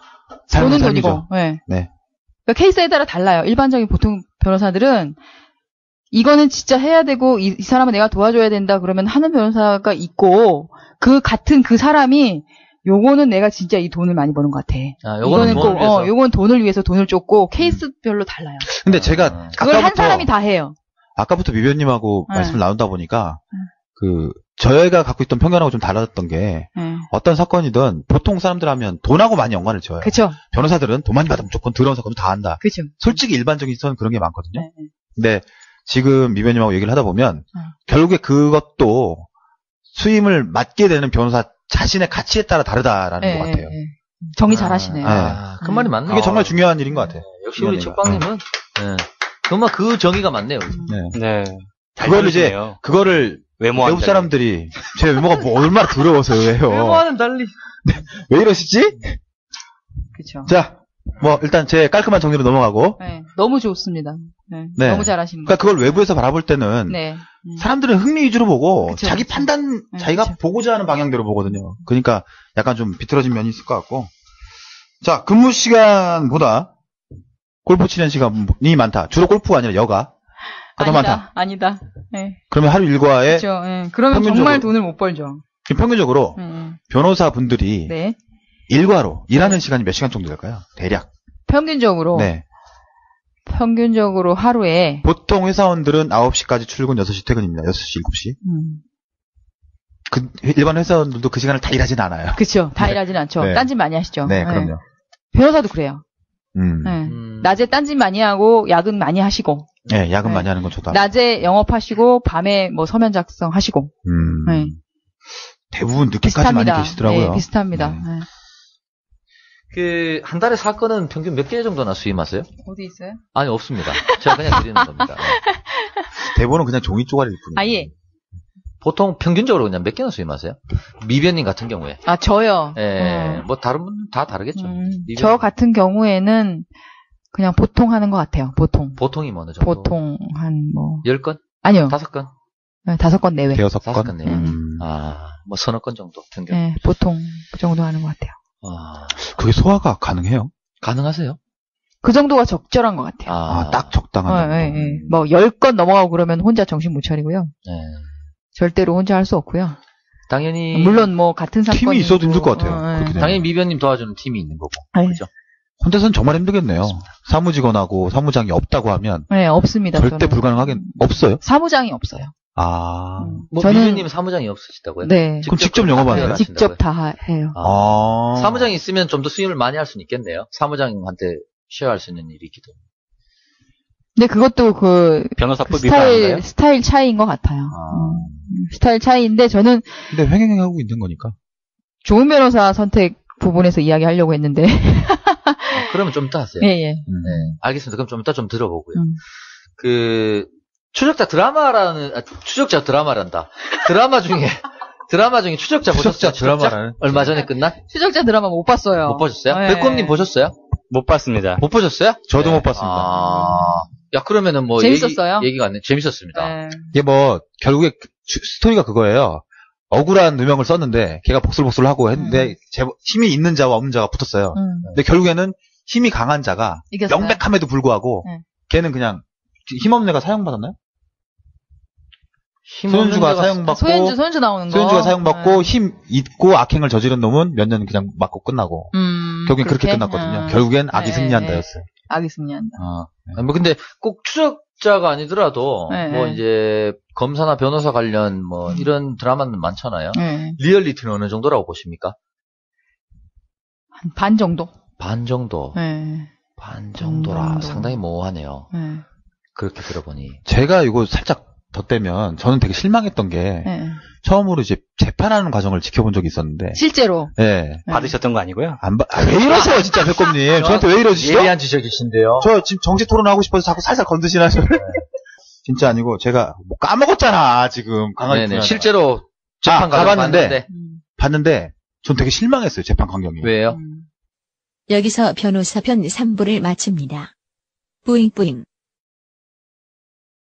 삶은 돈은 삶이죠. 돈이고. 네. 네. 그러니까 케이스에 따라 달라요. 일반적인 보통 변호사들은 이거는 진짜 해야 되고 이 사람은 내가 도와줘야 된다 그러면 하는 변호사가 있고 그 같은 그 사람이 요거는 내가 진짜 이 돈을 많이 버는 것 같아. 아, 요거는 돈을 위해서. 요건 돈을 위해서 돈을 쫓고 케이스별로 달라요. 근데 제가 그걸 한 사람이 다 해요. 아까부터 미변님하고 네. 말씀을 나누다 보니까 저희가 갖고 있던 편견하고 좀 달랐던 게 네. 어떤 사건이든 보통 사람들 하면 돈하고 많이 연관을 지어요. 그렇죠. 변호사들은 돈 많이 받으면 무조건 더러운 사건 다 한다. 그렇죠. 솔직히 일반적인 시선은 그런 게 많거든요. 네, 네. 근데 지금 미변님하고 얘기를 하다 보면 결국에 그것도 수임을 맡게 되는 변호사 자신의 가치에 따라 다르다라는 네, 것 같아요. 네, 네. 정리 잘하시네요. 그 말이 맞네. 그게 정말 중요한 일인 것 같아요. 역시 우리 책방님은 정말 그 정의가 맞네요. 네. 잘 그걸 이제 들으시네요. 그거를 외모와는 외국 사람들이 제 외모가 뭐 얼마나 두려워서 해요. 외모와는 달리. 왜 이러시지? 그렇죠. 자, 뭐 일단 제 깔끔한 정리로 넘어가고. 네, 너무 좋습니다. 네, 네. 너무 잘하십니다. 그러니까 그걸 외부에서 바라볼 때는 네. 사람들은 흥미 위주로 보고 그쵸, 자기 그쵸. 판단, 자기가 그쵸. 보고자 하는 방향대로 보거든요. 그러니까 약간 좀 비틀어진 면이 있을 것 같고. 자, 근무 시간보다 골프 치는 시간이 많다. 주로 골프가 아니라 여가. 더 많다. 아니다. 네. 그러면 하루 일과에 그렇죠. 네. 그러면 평균적으로- 정말 돈을 못 벌죠. 평균적으로 변호사분들이 네. 일과로 일하는 시간이 몇 시간 정도 될까요? 대략. 평균적으로 네. 하루에 보통 회사원들은 9시까지 출근, 6시 퇴근입니다. 6시, 7시. 일반 회사원들도 그 시간을 다 일하진 않아요. 그렇죠. 다 일하진 않죠. 네. 딴짓 많이 하시죠. 네, 그럼요. 변호사도 그래요. 네. 낮에 딴짓 많이 하고 야근 많이 하시고 야근 네. 많이 하는 건 저도. 낮에 영업하시고 밤에 뭐 서면 작성하시고 네. 대부분 늦게까지 많이 계시더라고요. 네, 비슷합니다. 네. 한 달에 사건은 평균 몇 개 정도나 수임하세요? 어디 있어요? 아니, 없습니다. 제가 그냥 드리는 겁니다. 네. 대본은 그냥 종이 쪼가리일 뿐이에요. 아예. 보통 평균적으로 그냥 몇 개나 수임하세요? 미변님 같은 경우에. 아, 저요? 뭐 다른 분은 다 다르겠죠. 저 같은 경우에는 그냥 보통 하는 것 같아요. 보통이 어느 정도? 보통 한 뭐. 10건? 아니요. 5건? 네, 5건 내외. 5건 내외. 뭐 서너 건 정도 평균. 네, 보통 그 정도 하는 것 같아요. 그게 소화가 가능해요? 가능하세요? 그 정도가 적절한 것 같아요. 딱 적당한. 네, 네. 뭐 10건 넘어가고 그러면 혼자 정신 못 차리고요. 네. 절대로 혼자 할 수 없고요. 당연히 물론 뭐 같은 사건이 팀이 있어도 힘들 것 같아요. 당연히 미변님 도와주는 팀이 있는 거고. 그렇죠. 혼자서는 정말 힘들겠네요. 사무직원하고 사무장이 없다고 하면 네, 없습니다. 절대 저는. 불가능하긴 없어요. 사무장이 없어요. 뭐 저는- 미변님 사무장이 없으시다고요? 네. 그럼 직접 영업하세요? 네, 직접 다 해요. 사무장이 있으면 좀 더 수임을 많이 할 수는 있겠네요. 사무장한테 쉐어할 수 있는 일이 있기 때문에. 근데 그것도 그 변호사법 위반인가요? 스타일 차이인 것 같아요. 스타일 차이인데 저는 근데 횡행하고 있는 거니까. 좋은 변호사 선택 부분에서 이야기하려고 했는데. 그러면 좀 이따 하세요. 예. 네, 알겠습니다. 그럼 좀 이따 좀 들어보고요. 그 추적자 드라마란다. 드라마 중에 추적자 보셨어요? 드라마라는? 얼마 전에 끝난? 추적자 드라마 못 봤어요. 못 보셨어요? 네. 백곰님 보셨어요? 못 봤습니다. 못 보셨어요? 저도 네. 못 봤습니다. 야, 그러면은 뭐 재밌었어요? 얘기가 안 돼. 재밌었습니다. 네. 이게 뭐 결국에 스토리가 그거예요. 억울한 누명을 썼는데 걔가 복술복술 하고 했는데 힘이 있는 자와 없는 자가 붙었어요. 근데 결국에는 힘이 강한 자가 이겼어요? 명백함에도 불구하고 걔는 그냥 힘없는 애가 사형받았나요? 소현주가 사형받고 소현주 나오는 거. 소현주가 사형받고 힘 있고 악행을 저지른 놈은 몇 년 그냥 맞고 끝나고 결국엔 그렇게 끝났거든요. 결국엔 악이 승리한다였어요. 악이 승리한다. 뭐 근데 꼭 추적자가 아니더라도 네. 뭐 이제 검사나 변호사 관련 뭐 이런 드라마는 많잖아요. 리얼리티는 어느 정도라고 보십니까? 한 반 정도. 반 정도. 네. 반 정도라 정도. 상당히 모호하네요. 네. 그렇게 들어보니. 제가 이거 살짝 덧대면 저는 되게 실망했던 게 네. 처음으로 이제 재판하는 과정을 지켜본 적이 있었는데 실제로. 예. 받으셨던 거 아니고요? 왜 이러세요 진짜 백곰님. 저한테 왜 이러시죠? 예리한 지적이신데요. 저 지금 정치 토론하고 싶어서 자꾸 살살 건드시나 저를. 진짜 아니고 제가 뭐 까먹었잖아 지금 강하게. 네네. 실제로 재판 봤는데 전 되게 실망했어요 재판 광경이. 왜요? 여기서 변호사 편 3부를 마칩니다. 뿌잉뿌잉.